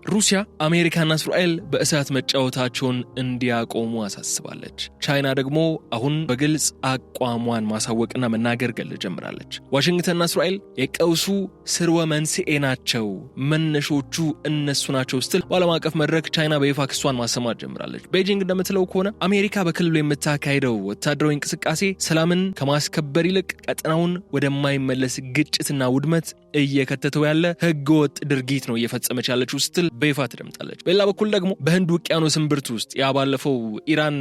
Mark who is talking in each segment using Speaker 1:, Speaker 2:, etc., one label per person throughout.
Speaker 1: ሩሲያ አሜሪካና እስራኤል በእሳት መጫወታቸውን እንዲያቆሙ አሳስባለች። ቻይና ደግሞ አሁን በግልጽ አቋሟን ማሳወቅና መናገር ጀምራለች። ዋሽንግተንና እስራኤል የቀውሱ ስርወ መንስኤ ናቸው፣ መነሾቹ እነሱ ናቸው ስትል በዓለም አቀፍ መድረክ ቻይና በይፋ ክሷን ማሰማት ጀምራለች። ቤጂንግ እንደምትለው ከሆነ አሜሪካ በክልሉ የምታካሄደው ወታደራዊ እንቅስቃሴ ሰላምን ከማስከበር ይልቅ ቀጠናውን ወደማይመለስ ግጭትና ውድመት እየከተተው ያለ ህገወጥ ድርጊት ነው እየፈጸመች ያለችው ስትል በይፋ ትደምጣለች። በሌላ በኩል ደግሞ በህንድ ውቅያኖስ እምብርት ውስጥ ያባለፈው ኢራን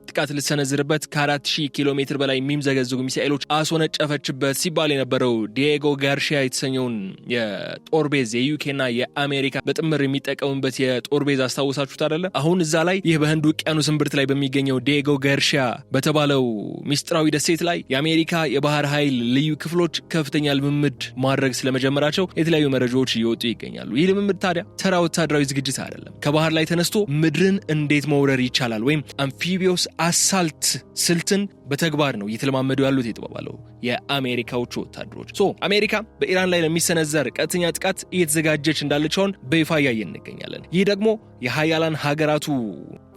Speaker 1: ጥቃት ልትሰነዝርበት ከ4000 ኪሎ ሜትር በላይ የሚምዘገዘጉ ሚሳኤሎች አስወነጨፈችበት ሲባል የነበረው ዲዬጎ ጋርሺያ የተሰኘውን የጦር ቤዝ የዩኬና የአሜሪካ በጥምር የሚጠቀሙበት የጦር ቤዝ አስታውሳችሁት አይደለ? አሁን እዛ ላይ ይህ በህንድ ውቅያኖስ እምብርት ላይ በሚገኘው ዲዬጎ ጋርሺያ በተባለው ሚስጥራዊ ደሴት ላይ የአሜሪካ የባህር ኃይል ልዩ ክፍሎች ከፍተኛ ልምምድ ማድረግ ስለመጀመራቸው የተለያዩ መረጃዎች እየወጡ ይገኛሉ። ይህ ልምምድ ታዲያ ተራ ወታደራዊ ዝግጅት አይደለም። ከባህር ላይ ተነስቶ ምድርን እንዴት መውረር ይቻላል ወይም አምፊቢዮስ አሳልት ስልትን በተግባር ነው እየተለማመዱ ያሉት የተባባለው የአሜሪካዎቹ ወታደሮች። አሜሪካ በኢራን ላይ ለሚሰነዘር ቀጥተኛ ጥቃት እየተዘጋጀች እንዳለችውን በይፋ ያየን እንገኛለን። ይህ ደግሞ የሀያላን ሀገራቱ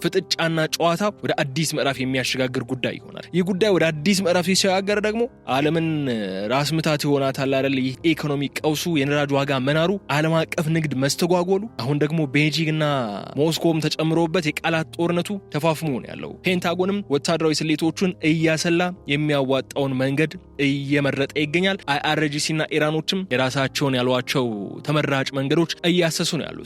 Speaker 1: ፍጥጫና ጨዋታ ወደ አዲስ ምዕራፍ የሚያሸጋግር ጉዳይ ይሆናል። ይህ ጉዳይ ወደ አዲስ ምዕራፍ ሲሸጋገር ደግሞ ዓለምን ራስ ምታት ይሆናታል አይደል? ይህ ኢኮኖሚ ቀውሱ፣ የነዳጅ ዋጋ መናሩ፣ ዓለም አቀፍ ንግድ መስተጓጎሉ፣ አሁን ደግሞ ቤጂንግና ሞስኮም ተጨምሮበት የቃላት ጦርነቱ ተፋፍሞ ነው ያለው። ፔንታጎንም ወታደራዊ ስሌቶቹን እያሰላ የሚያዋጣውን መንገድ እየመረጠ ይገኛል። አይአርጂሲና ኢራኖችም የራሳቸውን ያሏቸው ተመራጭ መንገዶች እያሰሱ ነው ያሉ።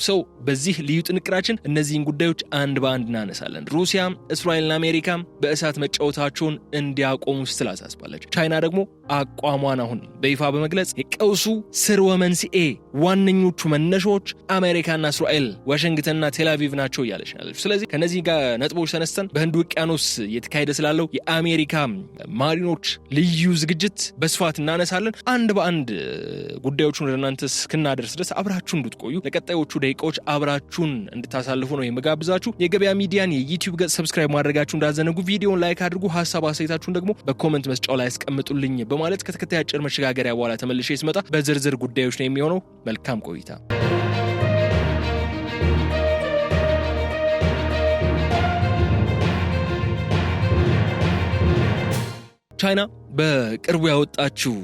Speaker 1: በዚህ ልዩ ጥንቅራችን እነዚህን ጉዳዮች አንድ በአንድ እናነሳለን። ሩሲያ፣ እስራኤልና አሜሪካ በእሳት መጫወታቸውን እንዲያቆሙ ስትል አሳስባለች። ቻይና ደግሞ አቋሟን አሁን በይፋ በመግለጽ የቀውሱ ስርወ መንስኤ ዋነኞቹ መነሾች አሜሪካና እስራኤል፣ ዋሽንግተንና ቴልአቪቭ ናቸው እያለች ያለች። ስለዚህ ከነዚህ ጋር ነጥቦች ተነስተን በህንድ ውቅያኖስ እየተካሄደ ስላለው የአሜሪካ ማሪኖች ልዩ ዝግጅት በስፋት እናነሳለን። አንድ በአንድ ጉዳዮቹን ወደ እናንተ እስክናደርስ ድረስ አብራችሁን እንድትቆዩ ለቀጣዮቹ ደቂቃዎች አብራችሁን እንድታሳልፉ ነው የምጋብዛችሁ። የገበያ ሚዲያን የዩቲዩብ ገጽ ሰብስክራይብ ማድረጋችሁ እንዳዘነጉ፣ ቪዲዮን ላይክ አድርጉ፣ ሀሳብ አስተያየታችሁን ደግሞ በኮሜንት መስጫው ላይ አስቀምጡልኝ በማለት ከተከታይ አጭር መሸጋገሪያ በኋላ ተመልሼ ስመጣ በዝርዝር ጉዳዮች ነው የሚሆነው። መልካም ቆይታ። ቻይና በቅርቡ ያወጣችው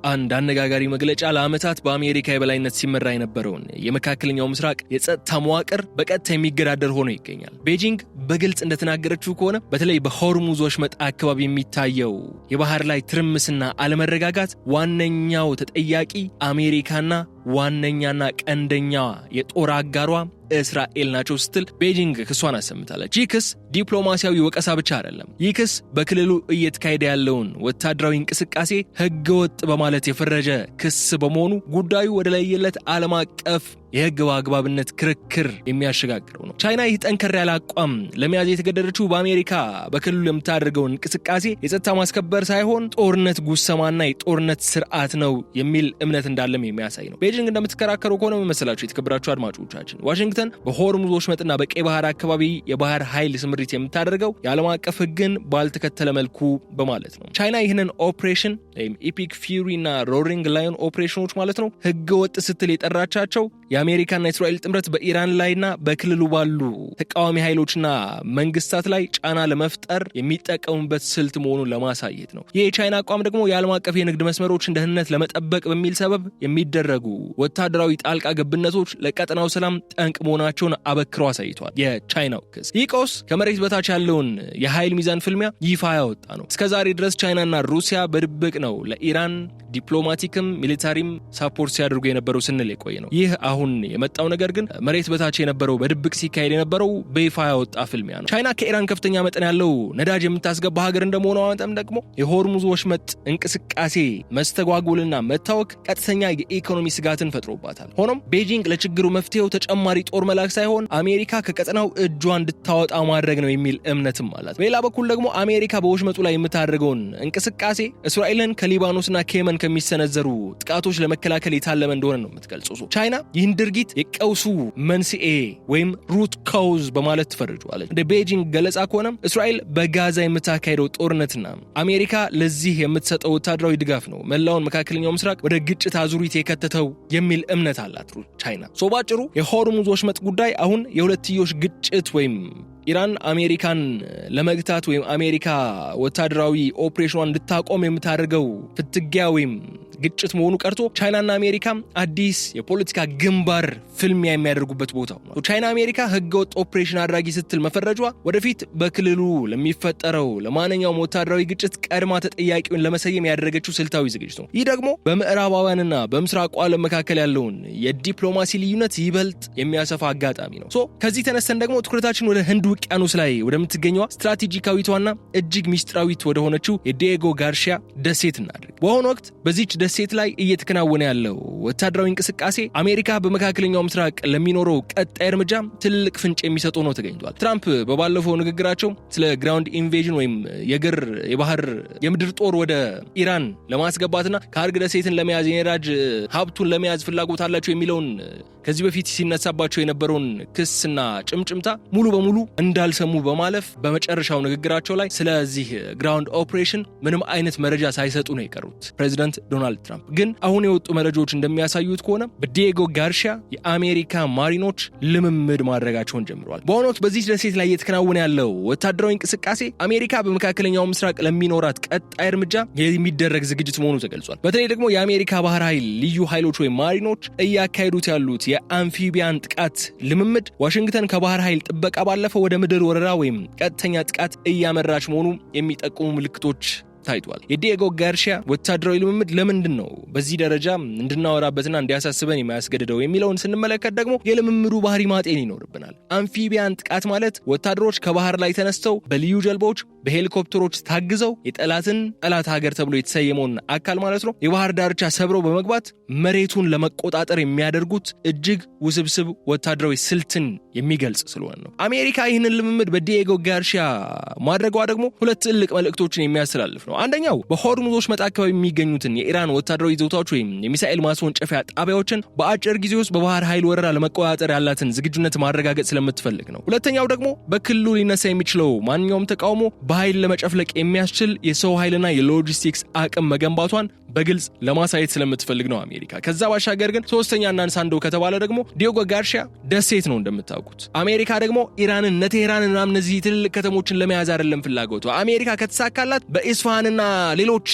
Speaker 1: አንድ አነጋጋሪ መግለጫ ለዓመታት በአሜሪካ የበላይነት ሲመራ የነበረውን የመካከለኛው ምስራቅ የጸጥታ መዋቅር በቀጥታ የሚገዳደር ሆኖ ይገኛል። ቤጂንግ በግልጽ እንደተናገረችው ከሆነ በተለይ በሆርሙዝ ወሽመጥ አካባቢ የሚታየው የባህር ላይ ትርምስና አለመረጋጋት ዋነኛው ተጠያቂ አሜሪካና ዋነኛና ቀንደኛ የጦር አጋሯ እስራኤል ናቸው ስትል ቤጂንግ ክሷን አሰምታለች። ይህ ክስ ዲፕሎማሲያዊ ወቀሳ ብቻ አይደለም። ይህ ክስ በክልሉ እየተካሄደ ያለውን ወታደራዊ እንቅስቃሴ ህገወጥ በማለት የፈረጀ ክስ በመሆኑ ጉዳዩ ወደ ለየለት ዓለም አቀፍ የህግ አግባብነት ክርክር የሚያሸጋግረው ነው። ቻይና ይህ ጠንከር ያለ አቋም ለመያዝ የተገደደችው በአሜሪካ በክልሉ የምታደርገውን እንቅስቃሴ የጸጥታ ማስከበር ሳይሆን ጦርነት ጉሰማና የጦርነት ስርዓት ነው የሚል እምነት እንዳለም የሚያሳይ ነው። ቤጂንግ እንደምትከራከረው ከሆነ መሰላችሁ የተከበራችሁ አድማጮቻችን፣ ዋሽንግተን በሆርሙዝ ወሽመጥና በቀይ ባህር አካባቢ የባህር ኃይል ስምሪት የምታደርገው የዓለም አቀፍ ህግን ባልተከተለ መልኩ በማለት ነው። ቻይና ይህንን ኦፕሬሽን ወይም ኢፒክ ፊውሪና ሮሪንግ ላዮን ኦፕሬሽኖች ማለት ነው ህገወጥ ስትል የጠራቻቸው የአሜሪካና የእስራኤል ጥምረት በኢራን ላይና በክልሉ ባሉ ተቃዋሚ ኃይሎችና መንግስታት ላይ ጫና ለመፍጠር የሚጠቀሙበት ስልት መሆኑን ለማሳየት ነው። ይህ የቻይና አቋም ደግሞ የዓለም አቀፍ የንግድ መስመሮችን ደህንነት ለመጠበቅ በሚል ሰበብ የሚደረጉ ወታደራዊ ጣልቃ ገብነቶች ለቀጠናው ሰላም ጠንቅ መሆናቸውን አበክሮ አሳይቷል። የቻይናው ክስ ይህ ቀውስ ከመሬት በታች ያለውን የኃይል ሚዛን ፍልሚያ ይፋ ያወጣ ነው። እስከዛሬ ድረስ ቻይናና ሩሲያ በድብቅ ነው ለኢራን ዲፕሎማቲክም ሚሊታሪም ሳፖርት ሲያደርጉ የነበረው ስንል የቆየ ነው። ይህ አሁን የመጣው ነገር ግን መሬት በታች የነበረው በድብቅ ሲካሄድ የነበረው በይፋ ያወጣ ፍልሚያ ነው። ቻይና ከኢራን ከፍተኛ መጠን ያለው ነዳጅ የምታስገባ ሀገር እንደመሆኗ መጠን ደግሞ የሆርሙዝ ወሽመጥ እንቅስቃሴ መስተጓጎልና መታወክ ቀጥተኛ የኢኮኖሚ ስጋትን ፈጥሮባታል። ሆኖም ቤጂንግ ለችግሩ መፍትሄው ተጨማሪ ጦር መላክ ሳይሆን አሜሪካ ከቀጠናው እጇ እንድታወጣ ማድረግ ነው የሚል እምነትም አላት። በሌላ በኩል ደግሞ አሜሪካ በወሽመጡ ላይ የምታደርገውን እንቅስቃሴ እስራኤልን ከሊባኖስና ከየመን ከሚሰነዘሩ ጥቃቶች ለመከላከል የታለመ እንደሆነ ነው የምትገልጸው። ቻይና ይህንን ይህን ድርጊት የቀውሱ መንስኤ ወይም ሩት ካውዝ በማለት ትፈርጇለች። እንደ ቤጂንግ ገለጻ ከሆነ እስራኤል በጋዛ የምታካሄደው ጦርነትና አሜሪካ ለዚህ የምትሰጠው ወታደራዊ ድጋፍ ነው መላውን መካከለኛው ምስራቅ ወደ ግጭት አዙሪት የከተተው የሚል እምነት አላት ቻይና። ባጭሩ የሆርሙዝ ወሽመጥ ጉዳይ አሁን የሁለትዮሽ ግጭት ወይም ኢራን አሜሪካን ለመግታት ወይም አሜሪካ ወታደራዊ ኦፕሬሽኗን እንድታቆም የምታደርገው ፍትጊያ ወይም ግጭት መሆኑ ቀርቶ ቻይናና አሜሪካ አዲስ የፖለቲካ ግንባር ፍልሚያ የሚያደርጉበት ቦታ ነው። ቻይና አሜሪካ ህገወጥ ኦፕሬሽን አድራጊ ስትል መፈረጇ ወደፊት በክልሉ ለሚፈጠረው ለማንኛውም ወታደራዊ ግጭት ቀድማ ተጠያቂውን ለመሰየም ያደረገችው ስልታዊ ዝግጅት ነው። ይህ ደግሞ በምዕራባውያንና በምስራቁ ዓለም መካከል ያለውን የዲፕሎማሲ ልዩነት ይበልጥ የሚያሰፋ አጋጣሚ ነው። ከዚህ ተነስተን ደግሞ ትኩረታችን ወደ ህንድ ውቅያኖስ ላይ ወደምትገኘው ስትራቴጂካዊቷና እጅግ ሚስጥራዊት ወደ ሆነችው የዲየጎ ጋርሺያ ደሴት እናድርግ። በአሁኑ ወቅት በዚህች ደሴት ላይ እየተከናወነ ያለው ወታደራዊ እንቅስቃሴ አሜሪካ በመካከለኛው ምስራቅ ለሚኖረው ቀጣይ እርምጃ ትልቅ ፍንጭ የሚሰጥ ሆኖ ተገኝቷል። ትራምፕ በባለፈው ንግግራቸው ስለ ግራውንድ ኢንቬዥን ወይም የባህር የምድር ጦር ወደ ኢራን ለማስገባትና ካርግ ደሴትን ለመያዝ የነዳጅ ሀብቱን ለመያዝ ፍላጎት አላቸው የሚለውን ከዚህ በፊት ሲነሳባቸው የነበረውን ክስና ጭምጭምታ ሙሉ በሙሉ እንዳልሰሙ በማለፍ በመጨረሻው ንግግራቸው ላይ ስለዚህ ግራውንድ ኦፕሬሽን ምንም አይነት መረጃ ሳይሰጡ ነው የቀሩት ፕሬዚዳንት ዶናልድ ትራምፕ። ግን አሁን የወጡ መረጃዎች እንደሚያሳዩት ከሆነ በዲየጎ ጋርሺያ የአሜሪካ ማሪኖች ልምምድ ማድረጋቸውን ጀምረዋል። በአሁኑ ወቅት በዚህ ደሴት ላይ እየተከናወነ ያለው ወታደራዊ እንቅስቃሴ አሜሪካ በመካከለኛው ምስራቅ ለሚኖራት ቀጣይ እርምጃ የሚደረግ ዝግጅት መሆኑ ተገልጿል። በተለይ ደግሞ የአሜሪካ ባህር ኃይል ልዩ ኃይሎች ወይም ማሪኖች እያካሄዱት ያሉት የአምፊቢያን ጥቃት ልምምድ ዋሽንግተን ከባህር ኃይል ጥበቃ ባለፈው ወደ ምድር ወረራ ወይም ቀጥተኛ ጥቃት እያመራች መሆኑ የሚጠቁሙ ምልክቶች ታይቷል። የዲየጎ ጋርሺያ ወታደራዊ ልምምድ ለምንድን ነው በዚህ ደረጃ እንድናወራበትና እንዲያሳስበን የሚያስገድደው የሚለውን ስንመለከት ደግሞ የልምምዱ ባህሪ ማጤን ይኖርብናል። አምፊቢያን ጥቃት ማለት ወታደሮች ከባህር ላይ ተነስተው በልዩ ጀልባዎች በሄሊኮፕተሮች ታግዘው የጠላትን ጠላት ሀገር ተብሎ የተሰየመውን አካል ማለት ነው የባህር ዳርቻ ሰብረው በመግባት መሬቱን ለመቆጣጠር የሚያደርጉት እጅግ ውስብስብ ወታደራዊ ስልትን የሚገልጽ ስለሆነ ነው። አሜሪካ ይህንን ልምምድ በዲየጎ ጋርሺያ ማድረጓ ደግሞ ሁለት ትልቅ መልእክቶችን የሚያስተላልፍ ነው። አንደኛው በሆርሙዝ ወሽመጥ አካባቢ የሚገኙትን የኢራን ወታደራዊ ይዞታዎች ወይም የሚሳኤል ማስወንጨፊያ ጣቢያዎችን በአጭር ጊዜ ውስጥ በባህር ኃይል ወረራ ለመቆጣጠር ያላትን ዝግጁነት ማረጋገጥ ስለምትፈልግ ነው። ሁለተኛው ደግሞ በክልሉ ሊነሳ የሚችለው ማንኛውም ተቃውሞ በኃይል ለመጨፍለቅ የሚያስችል የሰው ኃይልና የሎጂስቲክስ አቅም መገንባቷን በግልጽ ለማሳየት ስለምትፈልግ ነው አሜሪካ። ከዛ ባሻገር ግን ሶስተኛ እናንሳንዶ ከተባለ ደግሞ ዲየጎ ጋርሺያ ደሴት ነው እንደምታውቁት። አሜሪካ ደግሞ ኢራንን ቴህራንና እነዚህ ትልልቅ ከተሞችን ለመያዝ አይደለም ፍላጎቷ። አሜሪካ ከተሳካላት በኢስፋሃንና ሌሎች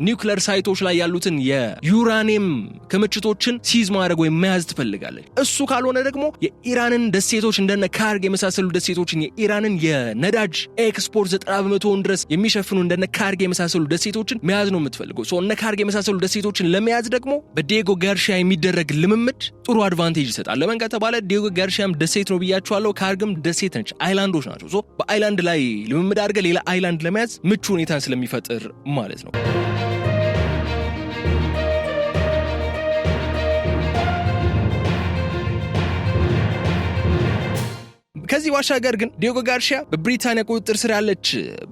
Speaker 1: ኒውክሌር ሳይቶች ላይ ያሉትን የዩራኒየም ክምችቶችን ሲዝ ማድረግ ወይም መያዝ ትፈልጋለች። እሱ ካልሆነ ደግሞ የኢራንን ደሴቶች እንደነ ካርግ የመሳሰሉ ደሴቶችን የኢራንን የነዳጅ ኤክስፖርት 90% ድረስ የሚሸፍኑ እንደነ ካርግ የመሳሰሉ ደሴቶችን መያዝ ነው የምትፈልገው። እነ ካርግ የመሳሰሉ ደሴቶችን ለመያዝ ደግሞ በዲየጎ ጋርሺያ የሚደረግ ልምምድ ጥሩ አድቫንቴጅ ይሰጣል። ለምን ከተባለ ዲየጎ ጋርሺያም ደሴት ነው ብያቸዋለሁ፣ ካርግም ደሴት ነች፣ አይላንዶች ናቸው። በአይላንድ ላይ ልምምድ አድርገ ሌላ አይላንድ ለመያዝ ምቹ ሁኔታን ስለሚፈጥር ማለት ነው። ከዚህ ባሻገር ግን ዲየጎ ጋርሺያ በብሪታንያ ቁጥጥር ስር ያለች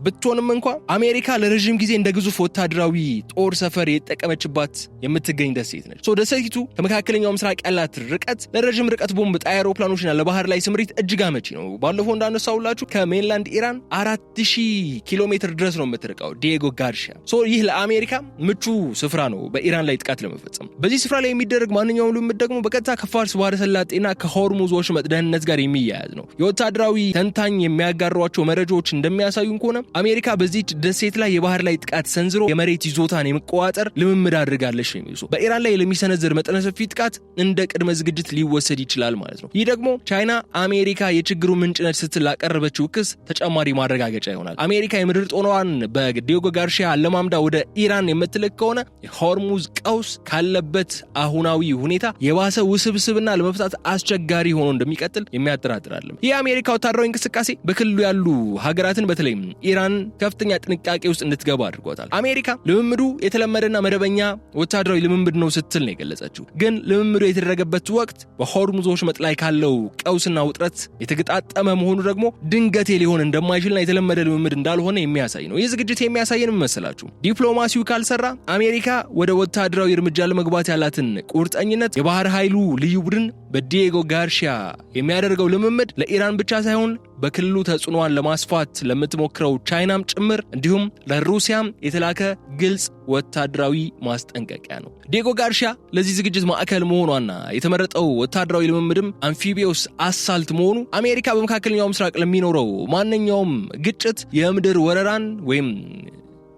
Speaker 1: ብትሆንም እንኳን አሜሪካ ለረጅም ጊዜ እንደ ግዙፍ ወታደራዊ ጦር ሰፈር የተጠቀመችባት የምትገኝ ደሴት ነች። ደሴቲቱ ከመካከለኛው ምስራቅ ያላት ርቀት ለረጅም ርቀት ቦምብ ጣይ አውሮፕላኖችና ለባህር ላይ ስምሪት እጅግ አመቺ ነው። ባለፈው እንዳነሳውላችሁ ከሜንላንድ ኢራን 4000 ኪሎ ሜትር ድረስ ነው የምትርቀው ዲየጎ ጋርሺያ። ይህ ለአሜሪካ ምቹ ስፍራ ነው በኢራን ላይ ጥቃት ለመፈጸም። በዚህ ስፍራ ላይ የሚደረግ ማንኛውም ልምምድ ደግሞ በቀጥታ ከፋርስ ባህረ ሰላጤና ከሆርሙዝ ወሽመጥ ደህንነት ጋር የሚያያዝ ነው። የወታደራዊ ተንታኝ የሚያጋሯቸው መረጃዎች እንደሚያሳዩን ከሆነ አሜሪካ በዚህ ደሴት ላይ የባህር ላይ ጥቃት ሰንዝሮ የመሬት ይዞታን የመቆጣጠር ልምምድ አድርጋለች ነው የሚሉት። በኢራን ላይ ለሚሰነዘር መጠነ ሰፊ ጥቃት እንደ ቅድመ ዝግጅት ሊወሰድ ይችላል ማለት ነው። ይህ ደግሞ ቻይና አሜሪካ የችግሩ ምንጭ ነች ስትል ላቀረበችው ክስ ተጨማሪ ማረጋገጫ ይሆናል። አሜሪካ የምድር ጦሯን በዲየጎ ጋርሺያ አለማምዳ ወደ ኢራን የምትልክ ከሆነ የሆርሙዝ ቀውስ ካለበት አሁናዊ ሁኔታ የባሰ ውስብስብና ለመፍታት አስቸጋሪ ሆኖ እንደሚቀጥል የሚያጠራጥራል። ይህ የአሜሪካ ወታደራዊ እንቅስቃሴ በክልሉ ያሉ ሀገራትን በተለይ ኢራን ከፍተኛ ጥንቃቄ ውስጥ እንድትገባ አድርጓታል። አሜሪካ ልምምዱ የተለመደና መደበኛ ወታደራዊ ልምምድ ነው ስትል ነው የገለጸችው። ግን ልምምዱ የተደረገበት ወቅት በሆርሙዝ ወሽመጥ ላይ ካለው ቀውስና ውጥረት የተገጣጠመ መሆኑ ደግሞ ድንገቴ ሊሆን እንደማይችልና የተለመደ ልምምድ እንዳልሆነ የሚያሳይ ነው። ይህ ዝግጅት የሚያሳየን መሰላችሁ ዲፕሎማሲው ካልሰራ አሜሪካ ወደ ወታደራዊ እርምጃ ለመግባት ያላትን ቁርጠኝነት የባህር ኃይሉ ልዩ ቡድን በዲየጎ ጋርሺያ የሚያደርገው ልምምድ ለኢራን ብቻ ሳይሆን በክልሉ ተጽዕኖዋን ለማስፋት ለምትሞክረው ቻይናም ጭምር እንዲሁም ለሩሲያም የተላከ ግልጽ ወታደራዊ ማስጠንቀቂያ ነው። ዲየጎ ጋርሺያ ለዚህ ዝግጅት ማዕከል መሆኗና የተመረጠው ወታደራዊ ልምምድም አምፊቢዮስ አሳልት መሆኑ አሜሪካ በመካከለኛው ምስራቅ ለሚኖረው ማንኛውም ግጭት የምድር ወረራን ወይም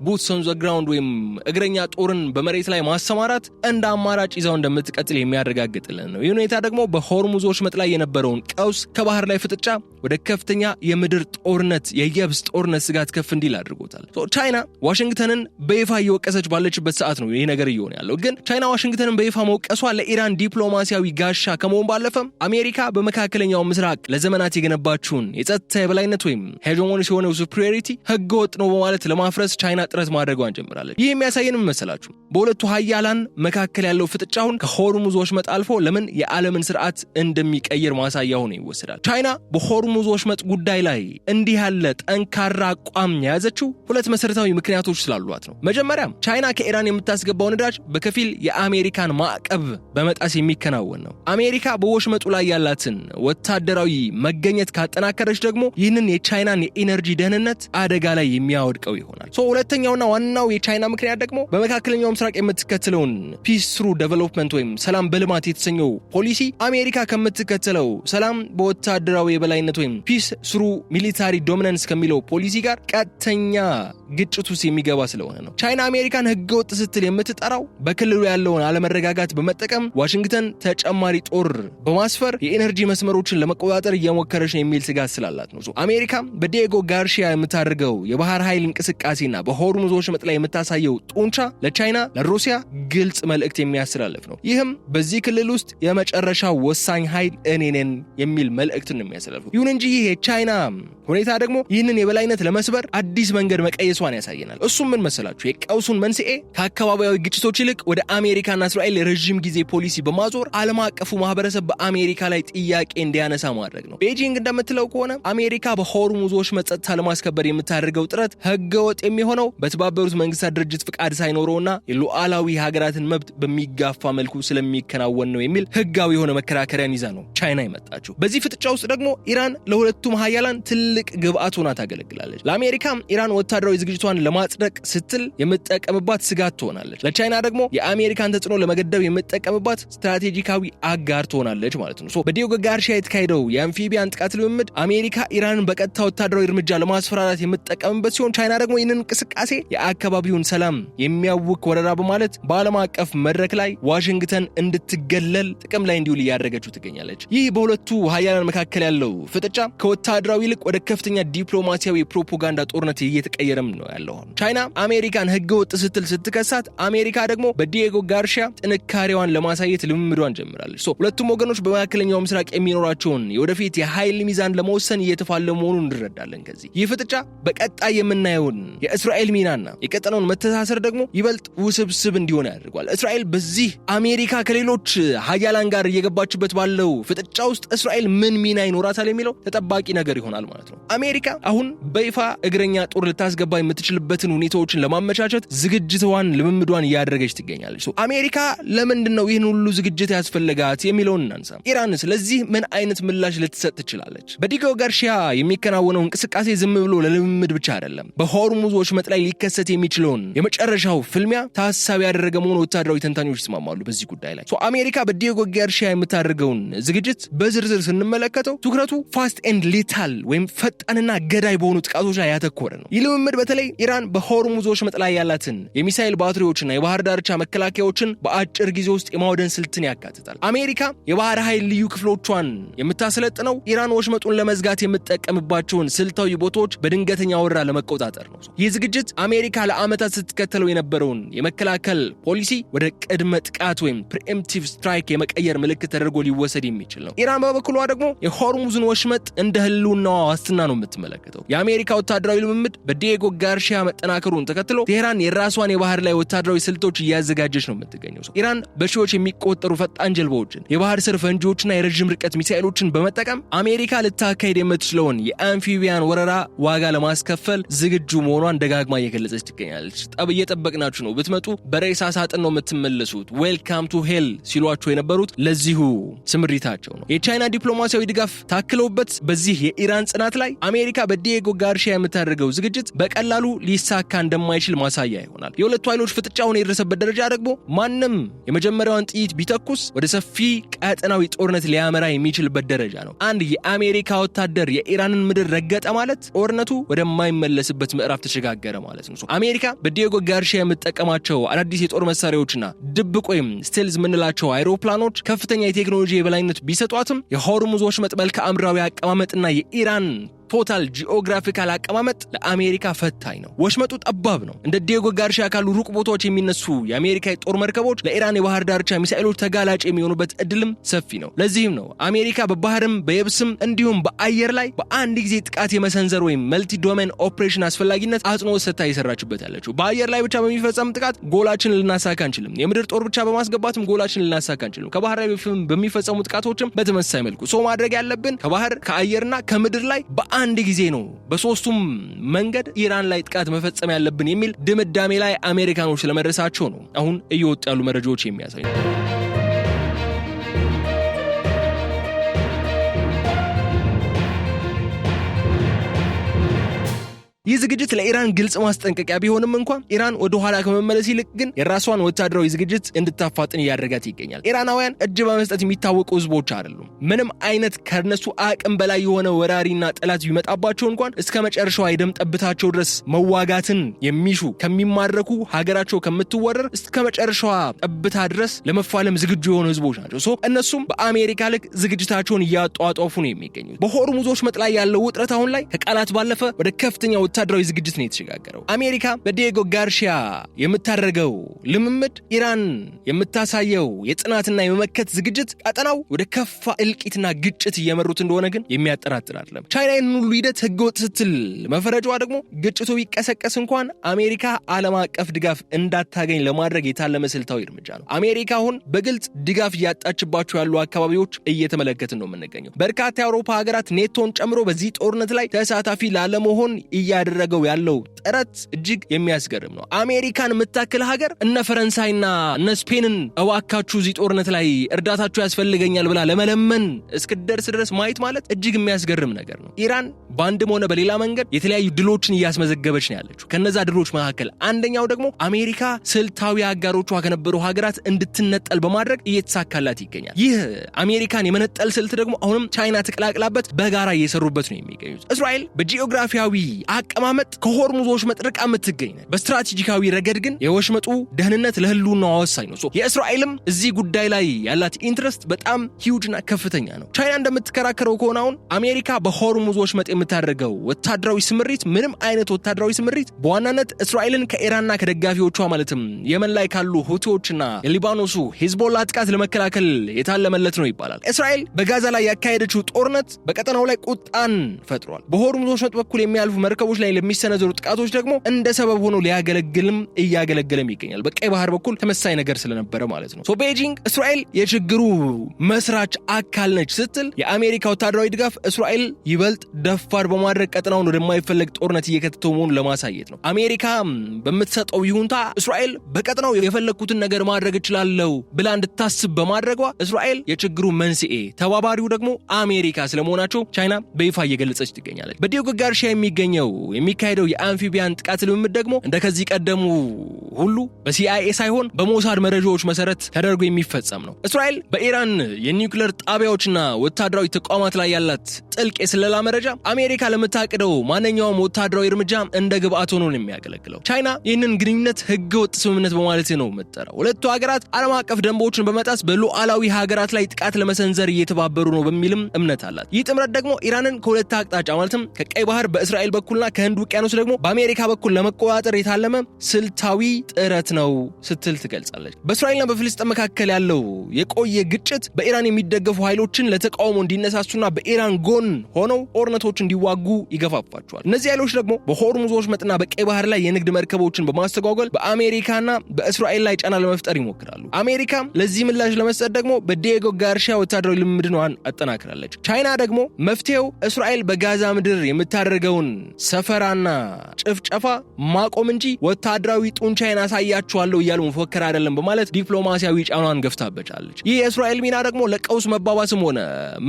Speaker 1: boots on the ground ወይም እግረኛ ጦርን በመሬት ላይ ማሰማራት እንደ አማራጭ ይዛው እንደምትቀጥል የሚያረጋግጥልን ነው። ይህ ሁኔታ ደግሞ በሆርሙዝ ወሽመጥ ላይ የነበረውን ቀውስ ከባህር ላይ ፍጥጫ ወደ ከፍተኛ የምድር ጦርነት የየብስ ጦርነት ስጋት ከፍ እንዲል አድርጎታል። ቻይና ዋሽንግተንን በይፋ እየወቀሰች ባለችበት ሰዓት ነው ይህ ነገር እየሆነ ያለው። ግን ቻይና ዋሽንግተንን በይፋ መውቀሷ ለኢራን ዲፕሎማሲያዊ ጋሻ ከመሆን ባለፈም አሜሪካ በመካከለኛው ምስራቅ ለዘመናት የገነባችውን የጸጥታ የበላይነት ወይም ሄጀሞኒ ሲሆነው ሱፕሪዮሪቲ ህገወጥ ነው በማለት ለማፍረስ ቻይና ጥረት ማድረጓን ጀምራለች። ይህ የሚያሳየን መሰላችሁ በሁለቱ ሀያላን መካከል ያለው ፍጥጫውን ከሆርሙዝ ወሽመጥ አልፎ ለምን የዓለምን ስርዓት እንደሚቀይር ማሳያ ሆኖ ይወሰዳል። ቻይና በሆርሙዝ ወሽመጥ ጉዳይ ላይ እንዲህ ያለ ጠንካራ አቋም የያዘችው ሁለት መሰረታዊ ምክንያቶች ስላሏት ነው። መጀመሪያ ቻይና ከኢራን የምታስገባው ነዳጅ በከፊል የአሜሪካን ማዕቀብ በመጣስ የሚከናወን ነው። አሜሪካ በወሽመጡ ላይ ያላትን ወታደራዊ መገኘት ካጠናከረች ደግሞ ይህንን የቻይናን የኢነርጂ ደህንነት አደጋ ላይ የሚያወድቀው ይሆናል። ሁለተኛውና ዋናው የቻይና ምክንያት ደግሞ በመካከለኛው ምስራቅ የምትከተለውን ፒስ ትሩ ዴቨሎፕመንት ወይም ሰላም በልማት የተሰኘው ፖሊሲ አሜሪካ ከምትከተለው ሰላም በወታደራዊ የበላይነት ወይም ፒስ ትሩ ሚሊታሪ ዶሚናንስ ከሚለው ፖሊሲ ጋር ቀጥተኛ ግጭት ውስጥ የሚገባ ስለሆነ ነው። ቻይና አሜሪካን ህገወጥ ስትል የምትጠራው በክልሉ ያለውን አለመረጋጋት በመጠቀም ዋሽንግተን ተጨማሪ ጦር በማስፈር የኤነርጂ መስመሮችን ለመቆጣጠር እየሞከረች ነው የሚል ስጋት ስላላት ነው። አሜሪካ በዲየጎ ጋርሺያ የምታደርገው የባህር ኃይል እንቅስቃሴና በሆርሙዝ ወሽመጥ ላይ የምታሳየው ጡንቻ ለቻይና ለሩሲያ ግልጽ መልእክት የሚያስተላልፍ ነው። ይህም በዚህ ክልል ውስጥ የመጨረሻው ወሳኝ ኃይል እኔ ነኝ የሚል መልእክትን ነው የሚያስተላልፈው። ይሁን እንጂ ይህ የቻይና ሁኔታ ደግሞ ይህንን የበላይነት ለመስበር አዲስ መንገድ መቀየሷን ያሳየናል። እሱም ምን መሰላችሁ? የቀውሱን መንስኤ ከአካባቢያዊ ግጭቶች ይልቅ ወደ አሜሪካና እስራኤል ረጅም ጊዜ ፖሊሲ በማዞር ዓለም አቀፉ ማህበረሰብ በአሜሪካ ላይ ጥያቄ እንዲያነሳ ማድረግ ነው። ቤጂንግ እንደምትለው ከሆነ አሜሪካ በሆርሙዝ ወሽመጥ ጸጥታ ለማስከበር የምታደርገው ጥረት ህገወጥ የሚሆነው በተባበሩት መንግስታት ድርጅት ፍቃድ ሳይኖረውና የሉዓላዊ ሀገራትን መብት በሚጋፋ መልኩ ስለሚከናወን ነው የሚል ህጋዊ የሆነ መከራከሪያን ይዛ ነው ቻይና የመጣችው። በዚህ ፍጥጫ ውስጥ ደግሞ ኢራን ለሁለቱም ሀያላን ትልቅ ግብአት ሆና ታገለግላለች። ለአሜሪካ ኢራን ወታደራዊ ዝግጅቷን ለማጽደቅ ስትል የምትጠቀምባት ስጋት ትሆናለች። ለቻይና ደግሞ የአሜሪካን ተጽዕኖ ለመገደብ የምትጠቀምባት ስትራቴጂካዊ አጋር ትሆናለች ማለት ነው። በዲየጎ ጋርሺያ የተካሄደው የአምፊቢያን ጥቃት ልምምድ አሜሪካ ኢራንን በቀጥታ ወታደራዊ እርምጃ ለማስፈራራት የምትጠቀምበት ሲሆን ቻይና ደግሞ ይህንን እንቅስቃሴ የአካባቢውን ሰላም የሚያውክ ወረራ በማለት በዓለም አቀፍ መድረክ ላይ ዋሽንግተን እንድትገለል ጥቅም ላይ እንዲውል እያደረገችው ትገኛለች። ይህ በሁለቱ ሀያላን መካከል ያለው ፍጥጫ ከወታደራዊ ይልቅ ወደ ከፍተኛ ዲፕሎማሲያዊ ፕሮፓጋንዳ ጦርነት እየተቀየረም ነው ያለው። ቻይና አሜሪካን ህገወጥ ስትል ስትከሳት፣ አሜሪካ ደግሞ በዲየጎ ጋርሺያ ጥንካሬዋን ለማሳየት ልምምዷን ጀምራለች። ሁለቱም ወገኖች በመካከለኛው ምስራቅ የሚኖራቸውን የወደፊት የኃይል ሚዛን ለመወሰን እየተፋለሙ መሆኑን እንረዳለን። ከዚህ ይህ ፍጥጫ በቀጣይ የምናየውን የእስራኤል ሚናና የቀጠናውን መተሳሰር ደግሞ ይበልጥ ውስብስብ እንዲሆን ያደርጓል። እስራኤል በዚህ አሜሪካ ከሌሎች ሀያላን ጋር እየገባችበት ባለው ፍጥጫ ውስጥ እስራኤል ምን ሚና ይኖራታል የሚለው ተጠባቂ ነገር ይሆናል ማለት ነው። አሜሪካ አሁን በይፋ እግረኛ ጦር ልታስገባ የምትችልበትን ሁኔታዎችን ለማመቻቸት ዝግጅቷን ልምምዷን እያደረገች ትገኛለች። አሜሪካ ለምንድነው ይህን ሁሉ ዝግጅት ያስፈልጋት የሚለውን እናንሳ። ኢራን ስለዚህ ምን አይነት ምላሽ ልትሰጥ ትችላለች? በዲየጎ ጋርሺያ የሚከናወነው እንቅስቃሴ ዝም ብሎ ለልምምድ ብቻ አይደለም። በሆርሙዝ ወሽመጥ ላይ ሊከሰት የሚችለውን የመጨረሻው ፍልሚያ ታሳቢ ያደረገ መሆኑ ወታደራዊ ተንታኞች ይስማማሉ በዚህ ጉዳይ ላይ። አሜሪካ በዲየጎ ጋርሺያ የምታደርገውን ዝግጅት በዝርዝር ስንመለከተው ትኩረቱ ፋስት ኤንድ ሊታል ወይም ፈጣንና ገዳይ በሆኑ ጥቃቶች ላይ ያተኮረ ነው። ይህ ልምምድ በተለይ ኢራን በሆርሙዝ ወሽመጥ ላይ ያላትን የሚሳኤል ባትሪዎችና የባህር ዳርቻ መከላከያዎችን በአጭር ጊዜ ውስጥ የማውደን ስልትን ያካትታል። አሜሪካ የባህር ኃይል ልዩ ክፍሎቿን የምታሰለጥነው ኢራን ወሽመጡን ለመዝጋት የምትጠቀምባቸውን ስልታዊ ቦታዎች በድንገተኛ ወረራ ለመቆጣጠር ነው። ይህ ዝግጅት አሜሪካ ለዓመታት ስትከተለው የነበረውን የመከላከል ፖሊሲ ወደ ቅድመ ጥቃት ወይም ፕሪኤምፕቲቭ ስትራይክ የመቀየር ምልክት ተደርጎ ሊወሰድ የሚችል ነው። ኢራን በበኩሏ ደግሞ የሆርሙዝን ወሽመጥ ወሽመጥ እንደ ህልውናዋ ዋስትና ነው የምትመለከተው። የአሜሪካ ወታደራዊ ልምምድ በዲየጎ ጋርሺያ መጠናከሩን ተከትሎ ቴህራን የራሷን የባህር ላይ ወታደራዊ ስልቶች እያዘጋጀች ነው የምትገኘው። ኢራን በሺዎች የሚቆጠሩ ፈጣን ጀልባዎችን፣ የባህር ስር ፈንጂዎችና የረጅም ርቀት ሚሳኤሎችን በመጠቀም አሜሪካ ልታካሄድ የምትችለውን የአምፊቢያን ወረራ ዋጋ ለማስከፈል ዝግጁ መሆኗን ደጋግማ እየገለጸች ትገኛለች። እየጠበቅናችሁ ነው፣ ብትመጡ በሬሳ ሳጥን ነው የምትመለሱት፣ ዌልካም ቱ ሄል ሲሏቸው የነበሩት ለዚሁ ስምሪታቸው ነው። የቻይና ዲፕሎማሲያዊ ድጋፍ ታክለውበት በዚህ የኢራን ጽናት ላይ አሜሪካ በዲየጎ ጋርሺያ የምታደርገው ዝግጅት በቀላሉ ሊሳካ እንደማይችል ማሳያ ይሆናል። የሁለቱ ኃይሎች ፍጥጫውን የደረሰበት ደረጃ ደግሞ ማንም የመጀመሪያውን ጥይት ቢተኩስ ወደ ሰፊ ቀጠናዊ ጦርነት ሊያመራ የሚችልበት ደረጃ ነው። አንድ የአሜሪካ ወታደር የኢራንን ምድር ረገጠ ማለት ጦርነቱ ወደማይመለስበት ምዕራፍ ተሸጋገረ ማለት ነው። አሜሪካ በዲየጎ ጋርሺያ የምትጠቀማቸው አዳዲስ የጦር መሳሪያዎችና ድብቅ ወይም ስቴልዝ የምንላቸው አይሮፕላኖች ከፍተኛ የቴክኖሎጂ የበላይነት ቢሰጧትም የሆርሙዝ ወሽመጥ መልክዓ ምድራዊ አቀማመጥና የኢራን ቶታል ጂኦግራፊካል አቀማመጥ ለአሜሪካ ፈታኝ ነው። ወሽመጡ ጠባብ ነው። እንደ ዲየጎ ጋርሺያ ካሉ ሩቅ ቦታዎች የሚነሱ የአሜሪካ የጦር መርከቦች ለኢራን የባህር ዳርቻ ሚሳኤሎች ተጋላጭ የሚሆኑበት እድልም ሰፊ ነው። ለዚህም ነው አሜሪካ በባህርም በየብስም እንዲሁም በአየር ላይ በአንድ ጊዜ ጥቃት የመሰንዘር ወይም መልቲ ዶሜን ኦፕሬሽን አስፈላጊነት አጽንኦት ሰጥታ እየሰራችበት ያለችው። በአየር ላይ ብቻ በሚፈጸም ጥቃት ጎላችንን ልናሳካ አንችልም። የምድር ጦር ብቻ በማስገባትም ጎላችንን ልናሳካ አንችልም። ከባህር ላይ በሚፈጸሙ ጥቃቶችም በተመሳሳይ መልኩ ማድረግ ያለብን ከባህር ከአየርና ከምድር ላይ አንድ ጊዜ ነው በሶስቱም መንገድ ኢራን ላይ ጥቃት መፈጸም ያለብን የሚል ድምዳሜ ላይ አሜሪካኖች ስለመድረሳቸው ነው አሁን እየወጡ ያሉ መረጃዎች የሚያሳዩ። ይህ ዝግጅት ለኢራን ግልጽ ማስጠንቀቂያ ቢሆንም እንኳን ኢራን ወደ ኋላ ከመመለስ ይልቅ ግን የራሷን ወታደራዊ ዝግጅት እንድታፋጥን እያደረጋት ይገኛል። ኢራናውያን እጅ በመስጠት የሚታወቁ ህዝቦች አይደሉም። ምንም አይነት ከነሱ አቅም በላይ የሆነ ወራሪና ጠላት ቢመጣባቸው እንኳን እስከ መጨረሻው የደም ጠብታቸው ድረስ መዋጋትን የሚሹ ከሚማረኩ ሀገራቸው ከምትወረር እስከ መጨረሻው ጠብታ ድረስ ለመፋለም ዝግጁ የሆኑ ህዝቦች ናቸው። እነሱም በአሜሪካ ልክ ዝግጅታቸውን እያጧጧፉ ነው የሚገኙት። በሆርሙዞች መጥላይ ያለው ውጥረት አሁን ላይ ከቃላት ባለፈ ወደ ከፍተኛ ወታደራዊ ዝግጅት ነው የተሸጋገረው። አሜሪካ በዲየጎ ጋርሺያ የምታደርገው ልምምድ ኢራን የምታሳየው የጽናትና የመመከት ዝግጅት ቀጠናው ወደ ከፋ እልቂትና ግጭት እየመሩት እንደሆነ ግን የሚያጠራጥር አይደለም። ቻይና ይህንን ሁሉ ሂደት ህገወጥ ስትል መፈረጇ ደግሞ ግጭቱ ቢቀሰቀስ እንኳን አሜሪካ ዓለም አቀፍ ድጋፍ እንዳታገኝ ለማድረግ የታለመ ስልታዊ እርምጃ ነው። አሜሪካ አሁን በግልጽ ድጋፍ እያጣችባቸው ያሉ አካባቢዎች እየተመለከትን ነው የምንገኘው። በርካታ የአውሮፓ ሀገራት ኔቶን ጨምሮ በዚህ ጦርነት ላይ ተሳታፊ ላለመሆን ያደረገው ያለው ጥረት እጅግ የሚያስገርም ነው። አሜሪካን የምታክል ሀገር እነ ፈረንሳይና እነ ስፔንን እባካችሁ እዚህ ጦርነት ላይ እርዳታችሁ ያስፈልገኛል ብላ ለመለመን እስክደርስ ድረስ ማየት ማለት እጅግ የሚያስገርም ነገር ነው። ኢራን በአንድም ሆነ በሌላ መንገድ የተለያዩ ድሎችን እያስመዘገበች ነው ያለችው። ከነዛ ድሎች መካከል አንደኛው ደግሞ አሜሪካ ስልታዊ አጋሮቿ ከነበሩ ሀገራት እንድትነጠል በማድረግ እየተሳካላት ይገኛል። ይህ አሜሪካን የመነጠል ስልት ደግሞ አሁንም ቻይና ተቀላቅላበት በጋራ እየሰሩበት ነው የሚገኙት። እስራኤል በጂኦግራፊያዊ አቀማመጥ ከሆርሙዝ ወሽመጥ ርቃ የምትገኝ ነው። በስትራቴጂካዊ ረገድ ግን የወሽመጡ ደህንነት ለህልውናዋ ወሳኝ ነው። የእስራኤልም እዚህ ጉዳይ ላይ ያላት ኢንትረስት በጣም ሂውጅና ከፍተኛ ነው። ቻይና እንደምትከራከረው ከሆነ አሁን አሜሪካ በሆርሙዝ ወሽመጥ የምታደርገው ወታደራዊ ስምሪት ምንም አይነት ወታደራዊ ስምሪት በዋናነት እስራኤልን ከኢራንና ከደጋፊዎቿ ማለትም የመን ላይ ካሉ ሁቲዎችና የሊባኖሱ ሂዝቦላ ጥቃት ለመከላከል የታለመለት ነው ይባላል። እስራኤል በጋዛ ላይ ያካሄደችው ጦርነት በቀጠናው ላይ ቁጣን ፈጥሯል። በሆርሙዝ ወሽመጥ በኩል የሚያልፉ መርከቦች ላይ ለሚሰነዘሩ ጥቃቶች ደግሞ እንደ ሰበብ ሆኖ እያገለገለም ይገኛል። በቀይ ባህር በኩል ተመሳሳይ ነገር ስለነበረ ማለት ነው። ቤጂንግ እስራኤል የችግሩ መስራች አካል ነች ስትል የአሜሪካ ወታደራዊ ድጋፍ እስራኤል ይበልጥ ደፋር በማድረግ ቀጠናውን ወደማይፈለግ ጦርነት እየከተተው መሆኑን ለማሳየት ነው። አሜሪካ በምትሰጠው ይሁንታ እስራኤል በቀጠናው የፈለግኩትን ነገር ማድረግ እችላለሁ ብላ እንድታስብ በማድረጓ እስራኤል የችግሩ መንስኤ ተባባሪው ደግሞ አሜሪካ ስለመሆናቸው ቻይና በይፋ እየገለጸች ትገኛለች። በዲየጎ ጋርሺያ የሚካሄደው የአምፊቢያን ጥቃት ልምምድ ደግሞ እንደከዚህ ቀደሙ ሁሉ በሲአይኤ ሳይሆን በሞሳድ መረጃዎች መሰረት ተደርጎ የሚፈጸም ነው። እስራኤል በኢራን የኒውክሌር ጣቢያዎችና ወታደራዊ ተቋማት ላይ ያላት ጥልቅ የስለላ መረጃ አሜሪካ ለምታቅደው ማንኛውም ወታደራዊ እርምጃ እንደ ግብአት ሆኖ ነው የሚያገለግለው። ቻይና ይህንን ግንኙነት ህገወጥ ስምምነት በማለት ነው የምትጠራው። ሁለቱ ሀገራት ዓለም አቀፍ ደንቦችን በመጣስ በሉዓላዊ ሀገራት ላይ ጥቃት ለመሰንዘር እየተባበሩ ነው በሚልም እምነት አላት። ይህ ጥምረት ደግሞ ኢራንን ከሁለት አቅጣጫ ማለትም ከቀይ ባህር በእስራኤል በኩልና ከህንድ ውቅያኖስ ደግሞ በአሜሪካ በኩል ለመቆጣጠር የታለመ ስልታዊ ጥረት ነው ስትል ትገልጻለች። በእስራኤልና በፍልስጤም መካከል ያለው የቆየ ግጭት በኢራን የሚደገፉ ኃይሎችን ለተቃውሞ እንዲነሳሱና በኢራን ጎን ሆነው ጦርነቶች እንዲዋጉ ይገፋፋቸዋል። እነዚህ ኃይሎች ደግሞ በሆርሙዝ ወሽመጥና በቀይ ባህር ላይ የንግድ መርከቦችን በማስተጓጎል በአሜሪካና በእስራኤል ላይ ጫና ለመፍጠር ይሞክራሉ። አሜሪካ ለዚህ ምላሽ ለመስጠት ደግሞ በዲየጎ ጋርሺያ ወታደራዊ ልምምድን አጠናክራለች። ቻይና ደግሞ መፍትሄው እስራኤል በጋዛ ምድር የምታደርገውን ሰፈራና ጭፍጨፋ ማቆም እንጂ ወታደራዊ ጡንቻዬን አሳያችኋለሁ እያሉ መፎከር አይደለም በማለት ዲፕሎማሲያዊ ጫናዋን ገፍታበቻለች። ይህ የእስራኤል ሚና ደግሞ ለቀውስ መባባስም ሆነ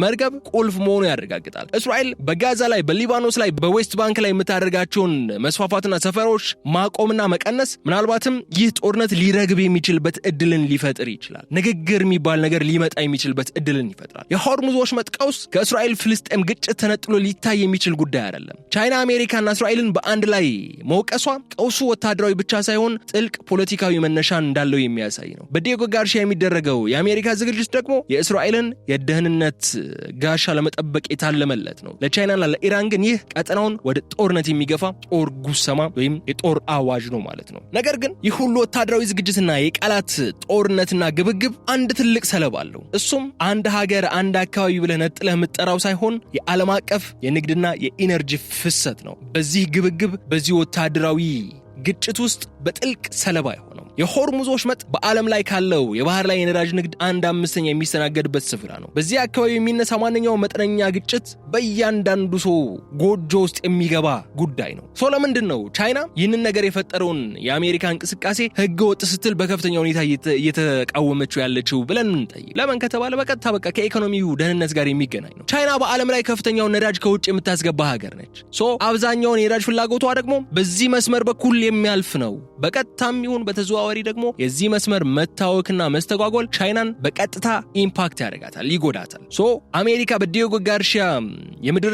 Speaker 1: መርገብ ቁልፍ መሆኑ ያረጋግጣል። እስራኤል በጋዛ ላይ፣ በሊባኖስ ላይ፣ በዌስት ባንክ ላይ የምታደርጋቸውን መስፋፋትና ሰፈሮች ማቆምና መቀነስ ምናልባትም ይህ ጦርነት ሊረግብ የሚችልበት እድልን ሊፈጥር ይችላል። ንግግር የሚባል ነገር ሊመጣ የሚችልበት እድልን ይፈጥራል። የሆርሙዝ ወሽመጥ ቀውስ ከእስራኤል ፍልስጤም ግጭት ተነጥሎ ሊታይ የሚችል ጉዳይ አይደለም። ቻይና አሜሪካና እስራኤልን በአንድ ላይ መውቀሷ ቀውሱ ወታደራዊ ብቻ ሳይሆን ጥልቅ ፖለቲካዊ መነሻን እንዳለው የሚያሳይ ነው። በዲየጎ ጋርሺያ የሚደረገው የአሜሪካ ዝግጅት ደግሞ የእስራኤልን የደህንነት ጋሻ ለመጠበቅ የታለመለት ነው። ለቻይናና ለኢራን ግን ይህ ቀጠናውን ወደ ጦርነት የሚገፋ ጦር ጉሰማ ወይም የጦር አዋጅ ነው ማለት ነው። ነገር ግን ይህ ሁሉ ወታደራዊ ዝግጅትና የቃላት ጦርነትና ግብግብ አንድ ትልቅ ሰለባ አለው። እሱም አንድ ሀገር አንድ አካባቢ ብለህ ነጥለህ የምትጠራው ሳይሆን የዓለም አቀፍ የንግድና የኢነርጂ ፍሰት ነው። በዚህ ግብግብ በዚህ ወታደራዊ ግጭት ውስጥ በጥልቅ ሰለባ የሆነው የሆርሙዝ ወሽመጥ በዓለም ላይ ካለው የባህር ላይ የነዳጅ ንግድ 1/5 የሚስተናገድበት ስፍራ ነው። በዚህ አካባቢ የሚነሳ ማንኛውም መጠነኛ ግጭት በእያንዳንዱ ሰው ጎጆ ውስጥ የሚገባ ጉዳይ ነው። ለምንድን ነው ቻይና ይህንን ነገር የፈጠረውን የአሜሪካ እንቅስቃሴ ህገወጥ ስትል በከፍተኛ ሁኔታ እየተቃወመችው ያለችው ብለን እንጠይቅ። ለምን ከተባለ በቀጥታ በቃ ከኢኮኖሚው ደህንነት ጋር የሚገናኝ ነው። ቻይና በዓለም ላይ ከፍተኛውን ነዳጅ ከውጭ የምታስገባ ሀገር ነች። አብዛኛውን የነዳጅ ፍላጎቷ ደግሞ በዚህ መስመር በኩል የሚያልፍ ነው። በቀጥታም ይሁን በተዘዋዋሪ ደግሞ የዚህ መስመር መታወክና መስተጓጎል ቻይናን በቀጥታ ኢምፓክት ያደርጋታል፣ ይጎዳታል። አሜሪካ በዲየጎ ጋርሺያ የምድር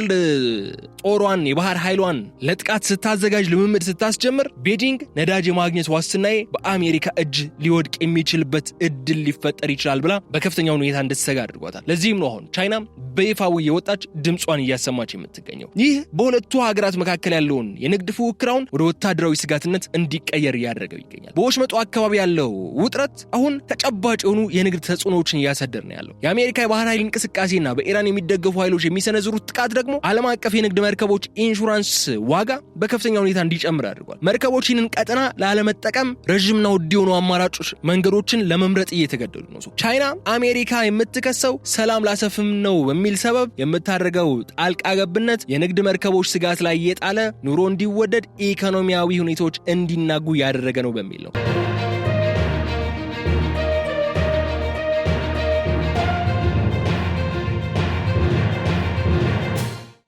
Speaker 1: ጦሯን የባህር ኃይሏን ለጥቃት ስታዘጋጅ ልምምድ ስታስጀምር ቤጂንግ ነዳጅ የማግኘት ዋስትናዬ በአሜሪካ እጅ ሊወድቅ የሚችልበት እድል ሊፈጠር ይችላል ብላ በከፍተኛ ሁኔታ እንድትሰጋ አድርጓታል። ለዚህም ነው አሁን ቻይና በይፋው የወጣች ድምጿን እያሰማች የምትገኘው። ይህ በሁለቱ ሀገራት መካከል ያለውን የንግድ ፉክክራውን ወደ ወታደራዊ ስጋትነት እንዲቀየር እያደረገው ይገኛል። በወሽመጡ አካባቢ ያለው ውጥረት አሁን ተጨባጭ የሆኑ የንግድ ተጽዕኖዎችን እያሳደረ ነው ያለው። የአሜሪካ የባህር ኃይል እንቅስቃሴና በኢራን የሚደገፉ ኃይሎች የሚሰነዝሩት ጥቃት ደግሞ ዓለም አቀፍ የንግድ መርከቦች ኢንሹራንስ ዋጋ በከፍተኛ ሁኔታ እንዲጨምር አድርጓል። መርከቦችን ቀጠና ላለመጠቀም ረጅምና ውድ የሆኑ አማራጮች መንገዶችን ለመምረጥ እየተገደዱ ነው። ቻይና አሜሪካ የምትከሰው ሰላም ላሰፍም ነው በሚል ሰበብ የምታደርገው ጣልቃ ገብነት የንግድ መርከቦች ስጋት ላይ የጣለ ኑሮ እንዲወደድ ኢኮኖሚያዊ ሁኔታዎች እንዲናጉ ያደረገ ነው በሚል ነው።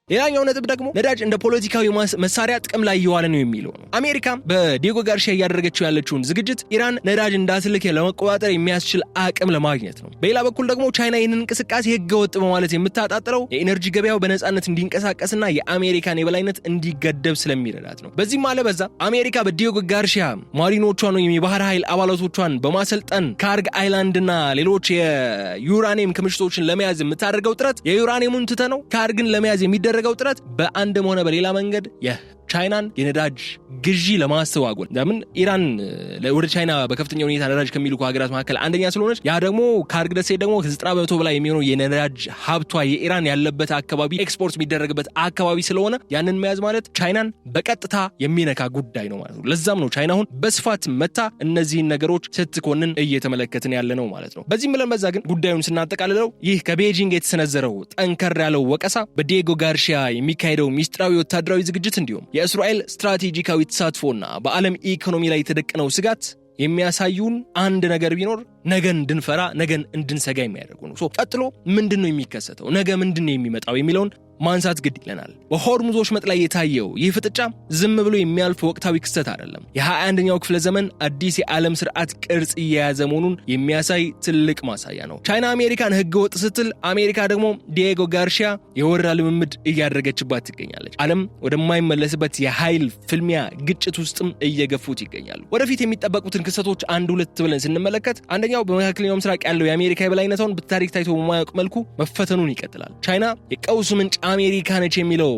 Speaker 1: ሌላኛው ነጥብ ደግሞ ነዳጅ እንደ ፖለቲካዊ መሳሪያ ጥቅም ላይ እየዋለ ነው የሚለው ነው። አሜሪካ በዲየጎ ጋርሺያ እያደረገችው ያለችውን ዝግጅት ኢራን ነዳጅ እንዳትልክ ለመቆጣጠር የሚያስችል አቅም ለማግኘት ነው። በሌላ በኩል ደግሞ ቻይና ይህንን እንቅስቃሴ ህገወጥ በማለት የምታጣጥረው የኤነርጂ ገበያው በነፃነት እንዲንቀሳቀስና የአሜሪካን የበላይነት እንዲገደብ ስለሚረዳት ነው። በዚህም አለ በዛ አሜሪካ በዲየጎ ጋርሺያ ማሪኖቿን ወይም የባህር ኃይል አባላቶቿን በማሰልጠን ካርግ አይላንድና ሌሎች የዩራኒየም ክምችቶችን ለመያዝ የምታደርገው ጥረት የዩራኒየሙን ትተ ነው ካርግን ለመያዝ የሚደረገው ጥረት በአንድም ሆነ በሌላ መንገድ ቻይናን የነዳጅ ግዢ ለማስተዋጎል ለምን ኢራን ወደ ቻይና በከፍተኛ ሁኔታ ነዳጅ ከሚልኩ ሀገራት መካከል አንደኛ ስለሆነች ያ ደግሞ ካርግ ደሴት ደግሞ ከ90% በላይ የሚሆነው የነዳጅ ሀብቷ የኢራን ያለበት አካባቢ ኤክስፖርት የሚደረግበት አካባቢ ስለሆነ ያንን መያዝ ማለት ቻይናን በቀጥታ የሚነካ ጉዳይ ነው ማለት ነው። ለዛም ነው ቻይና አሁን በስፋት መታ እነዚህን ነገሮች ስትኮንን እየተመለከትን ያለ ነው ማለት ነው። በዚህም ብለን በዛ ግን ጉዳዩን ስናጠቃልለው ይህ ከቤጂንግ የተሰነዘረው ጠንከር ያለው ወቀሳ በዲየጎ ጋርሺያ የሚካሄደው ሚስጥራዊ ወታደራዊ ዝግጅት እንዲሁም የእስራኤል ስትራቴጂካዊ ተሳትፎና በዓለም ኢኮኖሚ ላይ የተደቀነው ስጋት የሚያሳዩን አንድ ነገር ቢኖር ነገን እንድንፈራ ነገን እንድንሰጋ የሚያደርጉ ነው። ቀጥሎ ምንድነው የሚከሰተው ነገ ምንድነው የሚመጣው የሚለውን ማንሳት ግድ ይለናል። በሆርሙዝ ወሽመጥ ላይ የታየው ይህ ፍጥጫ ዝም ብሎ የሚያልፍ ወቅታዊ ክስተት አይደለም። የ21ኛው ክፍለ ዘመን አዲስ የዓለም ስርዓት ቅርጽ እየያዘ መሆኑን የሚያሳይ ትልቅ ማሳያ ነው። ቻይና አሜሪካን ህገ ወጥ ስትል አሜሪካ ደግሞ ዲየጎ ጋርሺያ የወረራ ልምምድ እያደረገችባት ትገኛለች። ዓለም ወደማይመለስበት የኃይል ፍልሚያ ግጭት ውስጥም እየገፉት ይገኛሉ። ወደፊት የሚጠበቁትን ክስተቶች አንድ ሁለት ብለን ስንመለከት አንደኛው በመካከለኛው ምስራቅ ያለው የአሜሪካ የበላይነቷን በታሪክ ታይቶ በማያውቅ መልኩ መፈተኑን ይቀጥላል። ቻይና የቀውሱ ምንጭ አሜሪካ ነች የሚለው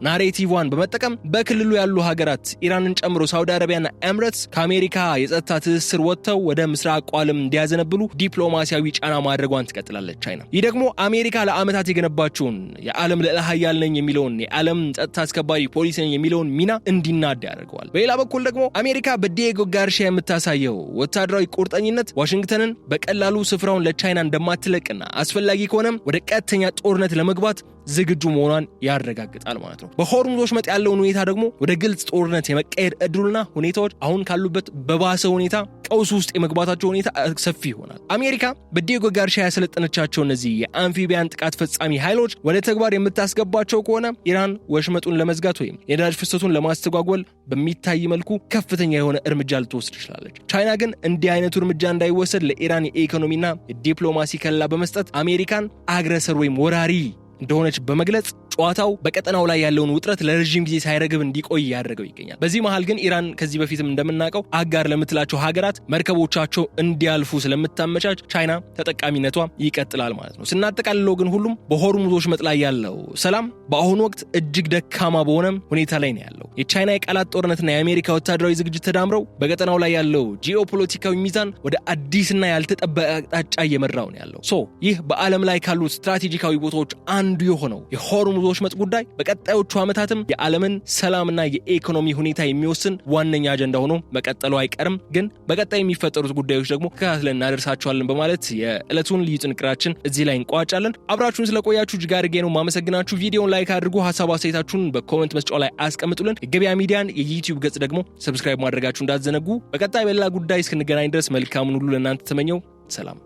Speaker 1: ናሬቲቭዋን በመጠቀም በክልሉ ያሉ ሀገራት ኢራንን ጨምሮ ሳውዲ አረቢያና ኤምሬትስ ከአሜሪካ የጸጥታ ትስስር ወጥተው ወደ ምስራቅ ዓለም እንዲያዘነብሉ ዲፕሎማሲያዊ ጫና ማድረጓን ትቀጥላለች ቻይና። ይህ ደግሞ አሜሪካ ለዓመታት የገነባቸውን የዓለም ልዕለ ኃያል ነኝ የሚለውን የዓለም ጸጥታ አስከባሪ ፖሊስ ነኝ የሚለውን ሚና እንዲናድ ያደርገዋል። በሌላ በኩል ደግሞ አሜሪካ በዲዬጎ ጋርሺያ የምታሳየው ወታደራዊ ቁርጠኝነት ዋሽንግተንን በቀላሉ ስፍራውን ለቻይና እንደማትለቅና አስፈላጊ ከሆነም ወደ ቀጥተኛ ጦርነት ለመግባት ዝግጁ መሆኗን ያረጋግጣል ማለት ነው። በሆርሙዝ ወሽመጥ ያለውን ሁኔታ ደግሞ ወደ ግልጽ ጦርነት የመቀየር እድሉና ሁኔታዎች አሁን ካሉበት በባሰ ሁኔታ ቀውስ ውስጥ የመግባታቸው ሁኔታ ሰፊ ይሆናል። አሜሪካ በዲዬጎ ጋርሺያ ያሰለጠነቻቸው እነዚህ የአምፊቢያን ጥቃት ፈጻሚ ኃይሎች ወደ ተግባር የምታስገባቸው ከሆነ ኢራን ወሽመጡን ለመዝጋት ወይም የነዳጅ ፍሰቱን ለማስተጓጎል በሚታይ መልኩ ከፍተኛ የሆነ እርምጃ ልትወስድ ትችላለች። ቻይና ግን እንዲህ አይነቱ እርምጃ እንዳይወሰድ ለኢራን የኢኮኖሚና የዲፕሎማሲ ከለላ በመስጠት አሜሪካን አግረሰር ወይም ወራሪ እንደሆነች በመግለጽ ጨዋታው በቀጠናው ላይ ያለውን ውጥረት ለረጅም ጊዜ ሳይረግብ እንዲቆይ ያደርገው ይገኛል። በዚህ መሃል ግን ኢራን ከዚህ በፊትም እንደምናውቀው አጋር ለምትላቸው ሀገራት መርከቦቻቸው እንዲያልፉ ስለምታመቻች ቻይና ተጠቃሚነቷ ይቀጥላል ማለት ነው። ስናጠቃልለው ግን ሁሉም በሆርሙዝ ወሽመጥ ላይ ያለው ሰላም በአሁኑ ወቅት እጅግ ደካማ በሆነ ሁኔታ ላይ ነው ያለው። የቻይና የቃላት ጦርነትና የአሜሪካ ወታደራዊ ዝግጅት ተዳምረው በቀጠናው ላይ ያለው ጂኦፖለቲካዊ ሚዛን ወደ አዲስና ያልተጠበቀ አቅጣጫ እየመራው ነው ያለው። ይህ በዓለም ላይ ካሉት ስትራቴጂካዊ ቦታዎች አንዱ የሆነው የሆርሙዝ ወሽመጥ ጉዳይ በቀጣዮቹ ዓመታትም የዓለምን ሰላምና የኢኮኖሚ ሁኔታ የሚወስን ዋነኛ አጀንዳ ሆኖ መቀጠሉ አይቀርም። ግን በቀጣይ የሚፈጠሩት ጉዳዮች ደግሞ ከታትለን እናደርሳቸዋለን በማለት የዕለቱን ልዩ ጥንቅራችን እዚህ ላይ እንቋጫለን። አብራችሁን ስለቆያችሁ እጅግ አድርጌ ነው ማመሰግናችሁ። ቪዲዮውን ላይክ አድርጉ፣ ሀሳብ አስተያየታችሁን በኮሜንት መስጫው ላይ አስቀምጡልን። የገበያ ሚዲያን የዩቲዩብ ገጽ ደግሞ ሰብስክራይብ ማድረጋችሁ እንዳትዘነጉ። በቀጣይ በሌላ ጉዳይ እስክንገናኝ ድረስ መልካሙን ሁሉ ለእናንተ ተመኘው። ሰላም።